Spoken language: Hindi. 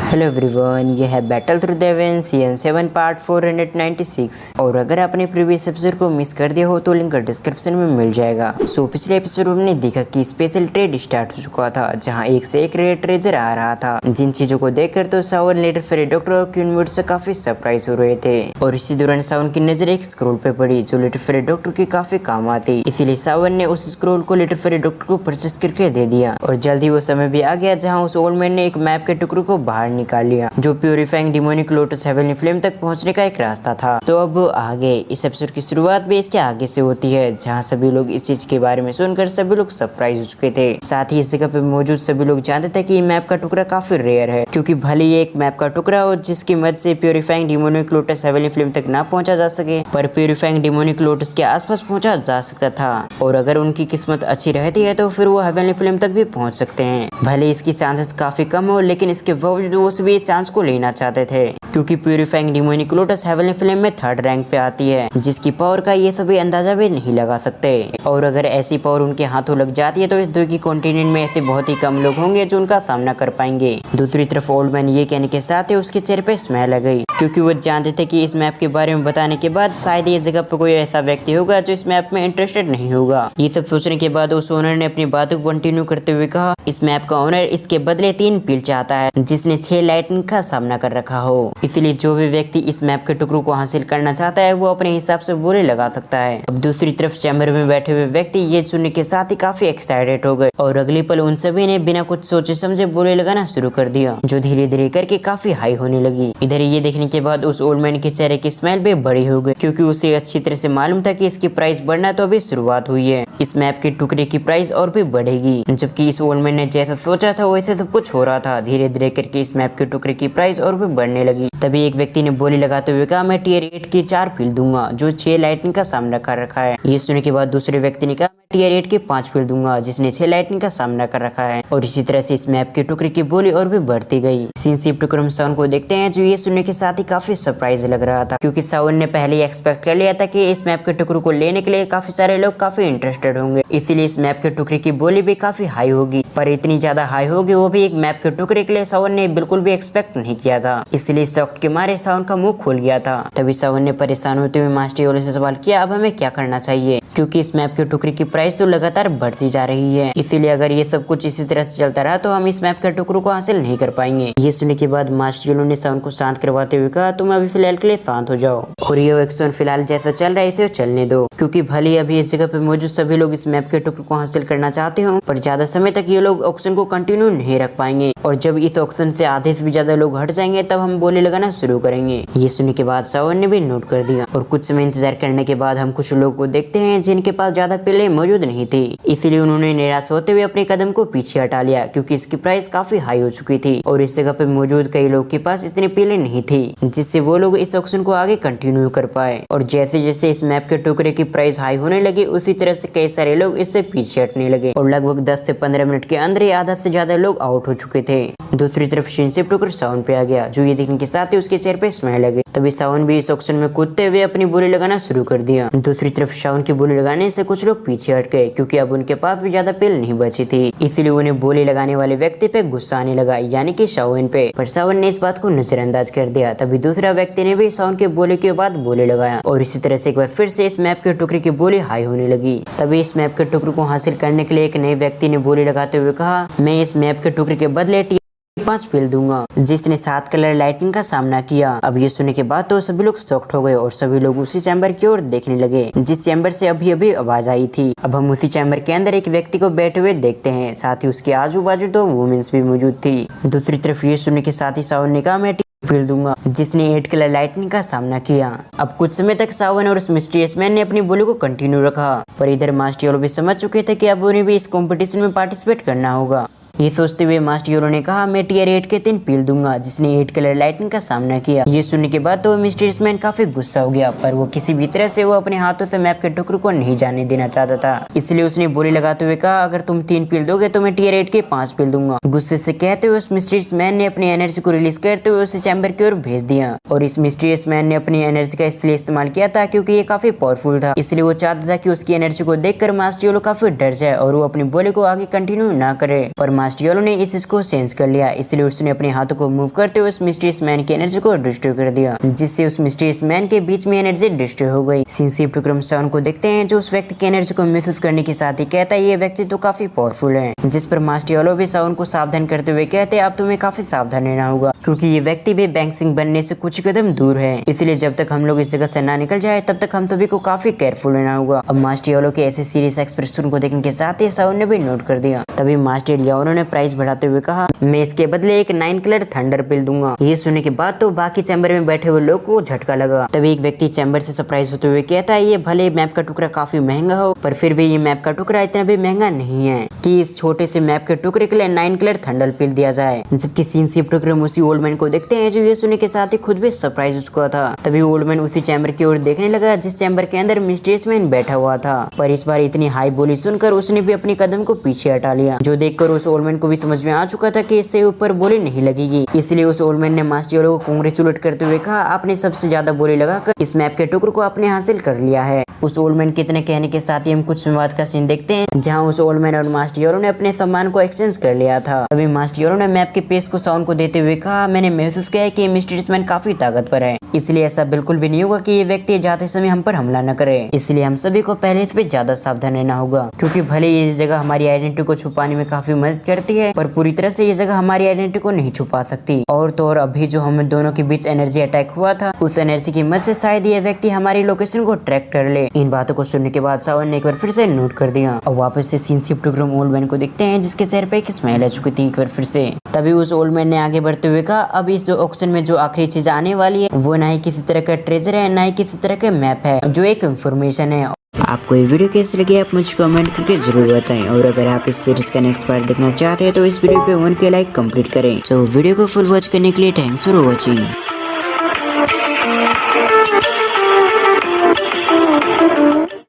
हेलो एवरीवन, ये है battle through the haven season 7 part 496। और अगर आपने प्रीवियस एपिसोड को मिस कर दिया हो तो लिंक डिस्क्रिप्शन में मिल जाएगा। सो पिछले एपिसोड में हमने देखा कि स्पेशल ट्रेड स्टार्ट हो चुका था, जहां एक से एक रेयर ट्रेजर आ रहा था, जिन चीजों को देखकर तो सावन लेटर फेरी डॉक्टर और क्वीन वुड से काफी सरप्राइज हो रहे थे। और इसी दौरान सावन की नजर एक स्क्रोल पे पड़ी जो लेटर फेरी डॉक्टर की काफी काम आती, इसीलिए सावन ने उस स्क्रोल को लेटर फेरी डॉक्टर को परचेस करके दे दिया। और जल्दी वो समय भी आ गया जहाँ उस ओल्ड मैन ने एक मैप के टुकड़े को बाहर निकाल लिया, जो purifying demonic lotus heavenly flame तक पहुंचने का एक रास्ता था। तो अब आगे इस एपिसोड की शुरुआत भी इसके आगे से होती है, जहां सभी लोग इस चीज के बारे में सुनकर सभी लोग सरप्राइज हो चुके थे। साथ ही इस जगह पे मौजूद सभी लोग जानते थे कि ये मैप का टुकड़ा काफी रेयर है, क्योंकि भले ही एक मैप का टुकड़ा हो जिसकी मदद से purifying demonic lotus heavenly flame तक ना पहुंचा जा सके, पर प्यूरिफाइंग डिमोनिक लोटस के आसपास पहुंचा जा सकता था। और अगर उनकी किस्मत अच्छी रहती है तो फिर वो हेवनली फ्लेम तक भी पहुंच सकते हैं। भले इसकी चांसेस काफी कम हो, लेकिन इसके बावजूद वो सभी इस चांस को लेना चाहते थे, क्योंकि purifying demonic lotus heavenly flame में 3rd रैंक पे आती है, जिसकी पावर का ये सभी अंदाजा भी नहीं लगा सकते। और अगर ऐसी पावर उनके हाथों लग जाती है तो इस 2 की कॉन्टिनेंट में ऐसे बहुत ही कम लोग होंगे जो उनका सामना कर पाएंगे। दूसरी तरफ ओल्ड मैन ये कहने के साथ ही उसके चेहरे पे स्माइल आ गई, क्योंकि वो जानते थे कि इस मैप के बारे में बताने के बाद शायद ये जगह पे कोई ऐसा व्यक्ति होगा जो इस मैप में इंटरेस्टेड नहीं होगा। ये सब सोचने के बाद उस ओनर ने अपनी बातों को कंटिन्यू करते हुए कहा, इस मैप का ओनर इसके बदले 3 पील चाहता है, जिसने 6 लाइटनिंग का सामना कर रखा हो। इसलिए जो भी व्यक्ति इस मैप के टुकड़ों को हासिल करना चाहता है वो अपने हिसाब से बोले लगा सकता है। अब दूसरी तरफ चैम्बर में बैठे हुए व्यक्ति ये सुनने के साथ ही काफी एक्साइटेड हो गए, और अगले पल उन सभी ने बिना कुछ सोचे समझे बोले लगाना शुरू कर दिया, जो धीरे धीरे करके काफी हाई होने लगी। इधर ये देखने के बाद उस ओल्ड मैन के चेहरे की स्माइल भी बड़ी हो गई, क्योंकि उसे अच्छी तरह से मालूम था कि इसकी प्राइस बढ़ना तो अभी शुरुआत हुई है, इस मैप के टुकड़े की प्राइस और भी बढ़ेगी। जबकि इस ओल्ड मैन ने जैसा सोचा था वैसे सब कुछ हो रहा था। धीरे धीरे करके इस मैप के टुकड़े की प्राइस और भी बढ़ने लगी। तभी एक व्यक्ति ने बोली लगाते हुए कहा, मैं टियर 8 की 4 फील्ड दूंगा, जो 6 लाइटनिंग का सामना कर रखा है। ये सुनने के बाद दूसरे व्यक्ति ने कहा, मैं टियर 8 के 5 फील्ड दूंगा, जिसने 6 लाइटनिंग का सामना कर रखा है। और इसी तरह से इस मैप के टुकड़े की बोली और भी बढ़ती गई। सीनशिप टुकड़े हम सावन को देखते हैं, जो ये सुनने के साथ ही काफी सरप्राइज लग रहा था, क्योंकि सावन ने पहले ही एक्सपेक्ट कर लिया था कि इस मैप के टुकड़े को लेने के लिए काफी सारे लोग काफी इंटरेस्टेड होंगे, इसीलिए इस मैप के टुकड़े की बोली भी काफी हाई होगी। पर इतनी ज्यादा हाई होगी वो भी एक मैप के टुकड़े के लिए सावन ने बिल्कुल भी एक्सपेक्ट नहीं किया था, इसलिए शॉक के मारे सावन का मुंह खुल गया था। तभी सावन ने परेशान होते हुए मास्टर योलो से सवाल किया, अब हमें क्या करना चाहिए, क्योंकि इस मैप के टुकड़े की प्राइस तो लगातार बढ़ती जा रही है, इसीलिए अगर ये सब कुछ इसी तरह से चलता रहा तो हम इस मैप के टुकड़ों को हासिल नहीं कर पाएंगे। ये सुनने के बाद मास्टर योलो ने सावन को शांत करवाते हुए कहा, तुम अभी फिलहाल के लिए शांत हो जाओ, और ये एक्शन फिलहाल जैसा चल रहा है इसे चलने दो, क्योंकि भले अभी इस जगह पे मौजूद सभी लोग इस मैप के टुकड़े को हासिल करना चाहते हो, पर ज्यादा समय तक ये लोग ऑक्शन को कंटिन्यू नहीं रख पाएंगे, और जब इस ऑक्शन से आधे से भी ज्यादा लोग हट जाएंगे तब हम बोली लगाना शुरू करेंगे। ये सुनने के बाद सावन ने भी नोट कर दिया, और कुछ समय इंतजार करने के बाद हम कुछ लोगों को देखते हैं जिनके पास ज्यादा पिले मौजूद नहीं थे, इसीलिए उन्होंने निराश होते हुए अपने कदम को पीछे हटा लिया, क्योंकि इसकी प्राइस काफी हाई हो चुकी थी, और इस जगह पे मौजूद कई लोग के पास इतने पिले नहीं थे जिससे वो लोग इस ऑक्शन को आगे कंटिन्यू कर पाए। और जैसे जैसे इस मैप के टुकड़े की प्राइस हाई होने लगी उसी तरह से कई सारे लोग इससे पीछे हटने लगे, और लगभग 10 से 15 मिनट के अंदर ही आधा से ज्यादा लोग आउट हो चुके थे। दूसरी तरफ शिनशिप टुकड़े सावन पे आ गया, जो ये देखने के साथ ही उसके चेहरे पे स्माइल आ गई। तभी सावन भी इस ऑक्शन में कूदते हुए अपनी बोली लगाना शुरू कर दिया। दूसरी तरफ सावन की बोली लगाने से कुछ लोग पीछे हट गए, क्योंकि अब उनके पास भी ज्यादा पिल नहीं बची थी, इसीलिए उन्हें बोली लगाने वाले व्यक्ति पे गुस्सा आने लगा, यानी कि सावन पे। पर सावन ने इस बात को नजरअंदाज कर दिया। तभी दूसरा व्यक्ति ने भी सावन के बोले के बाद बोले लगाया, और इसी तरह से एक बार फिर से इस मैप के टुकड़े की बोली हाई होने लगी। तभी इस मैप के टुकड़े को हासिल करने के लिए एक नए व्यक्ति ने बोली लगाते हुए कहा, मैं इस मैप के टुकड़े के बदले 5 फील दूंगा, जिसने 7 कलर लाइटिंग का सामना किया। अब ये सुनने के बाद तो सभी लोग शॉक्ड हो गए, और सभी लोग उसी चैम्बर की ओर देखने लगे जिस चैम्बर से अभी अभी आवाज आई थी। अब हम उसी चैम्बर के अंदर एक व्यक्ति को बैठे हुए देखते हैं, साथ ही उसके आजू बाजू 2 वुमेन्स भी मौजूद थी। दूसरी तरफ ये सुनने के साथ ही सावन ने कहा, मैं फील दूंगा, जिसने 8 कलर लाइटनिंग का सामना किया। अब कुछ समय तक सावन और उस मिस्टीरियस मैन ने अपनी बोली को कंटिन्यू रखा, पर इधर मास्टर योलो भी समझ चुके थे कि अब उन्हें भी इस कंपटीशन में पार्टिसिपेट करना होगा। ये सोचते हुए मास्टर योलो ने कहा, मैं टियर 8 के 3 पील दूंगा, जिसने 8 कलर लाइटनिंग का सामना किया। ये सुनने के बाद तो मिस्टीरियस मैन काफी गुस्सा हो गया, पर वो किसी भी तरह से वो अपने हाथों से मैप के टुकड़े को नहीं जाने देना चाहता था, इसलिए उसने बोली लगाते हुए कहा, अगर तुम 3 पील दोगे तो मैं टियर 8 के 5 पील दूंगा। गुस्से से कहते हुए उस मिस्टीरियस मैन ने अपनी एनर्जी को रिलीज करते हुए उसे चैम्बर की ओर भेज दिया, और इस मिस्टीरियस मैन ने अपनी एनर्जी का इसलिए इस्तेमाल किया था क्योंकि ये काफी पावरफुल था, इसलिए वो चाहता था कि उसकी एनर्जी को देखकर मास्टर योलो काफी डर जाए और वो अपनी बोली को आगे कंटिन्यू ना करे। पर मास्टियोलो ने इस चीज को सेंस कर लिया, इसलिए उसने अपने हाथों को मूव करते हुए उस मिस्टीरियस मैन की एनर्जी को डिस्ट्रॉय कर दिया, जिससे उस मिस्टीरियस मैन के बीच में एनर्जी डिस्ट्रॉय हो गई। सीन शिफ्ट टू क्रम 7 को देखते हैं, जो उस व्यक्ति की एनर्जी को महसूस करने के साथ ही कहता है ये व्यक्ति तो काफी पावरफुल है, जिस पर मास्टियोलो भी साउन को सावधान करते हुए कहते हैं अब तुम्हें काफी सावधान रहना होगा, क्योंकि ये व्यक्ति भी बैंग सिंह बनने से कुछ कदम दूर है, इसलिए जब तक हम लोग इस जगह से ना निकल जाए तब तक हम सभी को काफी केयरफुल रहना होगा। अब मास्टियोलो के ऐसे सीरियस एक्सप्रेशन को देखने के साथ ही साउन ने भी नोट कर दिया। तभी मास्टर याओनो ने प्राइस बढ़ाते हुए कहा मैं इसके बदले एक 9 कलर थंडर पिल दूंगा। ये सुनने के बाद तो बाकी चैम्बर में बैठे हुए लोग को झटका लगा। तभी एक व्यक्ति चैम्बर से सरप्राइज होते हुए कहता है ये भले मैप का टुकड़ा काफी महंगा हो, पर फिर भी ये मैप का टुकड़ा इतना भी महंगा नहीं है कि इस छोटे से मैप के टुकड़े के लिए 9 कलर थंडर पिल दिया जाए। जबकि सीन शिफ्ट टू क्रम उसी ओल्ड मैन को देखते हैं, जो ये सुनने के साथ ही खुद भी सरप्राइज उसको था। तभी ओल्ड मैन उसी चैम्बर की ओर देखने लगा जिस चैम्बर के अंदर मिस्टीरियस मैन बैठा हुआ था, पर इस बार इतनी हाई बोली सुनकर उसने भी अपनी कदम को पीछे हटा लिया, जो देखकर उस ओल्ड मैन को भी समझ में आ चुका था कि इससे ऊपर बोली नहीं लगेगी। इसलिए उस ओल्ड मैन ने मास्टियोलो को कांग्रेचुलेट करते हुए कहा आपने सबसे ज्यादा बोली लगाकर इस मैप के टुकड़े को आपने हासिल कर लिया है। उस ओल्ड मैन के इतने कहने के साथ ही हम कुछ संवाद का सीन देखते हैं, जहां उस ओल्ड मैन और मास्टियोलो ने अपने सम्मान को एक्सचेंज कर लिया था। अभी मास्टियोलो ने मैप के पेज को साउंड को देते हुए कहा मैंने महसूस किया है कि मिस्टीरियस मैन काफी ताकतवर है, इसलिए ऐसा बिल्कुल भी नहीं होगा कि ये व्यक्ति जाते समय हम पर हमला न करे, इसलिए हम सभी को पहले से भी ज्यादा सावधान रहना होगा, क्योंकि भले ये जगह हमारी आइडेंटिटी को छुपाने में काफी मदद करती है, पर पूरी तरह से ये जगह हमारी आइडेंटिटी को नहीं छुपा सकती। और तो और अभी जो हम दोनों के बीच एनर्जी अटैक हुआ था, उस एनर्जी की मदद से शायद ये व्यक्ति हमारी लोकेशन को ट्रैक कर ले। इन बातों को सुनने के बाद सावन ने एक बार फिर से नोट कर दिया और वापस से सीन शिफ्ट टू क्रम ओल्ड मैन को देखते हैं, जिसके चेहरे पे एक स्माइल आ चुकी थी एक बार फिर से। तभी उस ओल्ड मैन ने आगे बढ़ते हुए कहा अब इस जो ऑक्शन में जो आखिरी चीज आने वाली है वो ना ही किसी तरह का ट्रेजर है, ना ही किसी तरह का मैप है, जो एक इंफॉर्मेशन है। आपको ये वीडियो कैसी लगी आप मुझे कमेंट करके जरूर बताएं, और अगर आप इस सीरीज का नेक्स्ट पार्ट देखना चाहते हैं तो इस वीडियो पे 1K लाइक कंप्लीट करें। तो वीडियो को फुल वॉच करने के लिए थैंक्स फॉर वॉचिंग।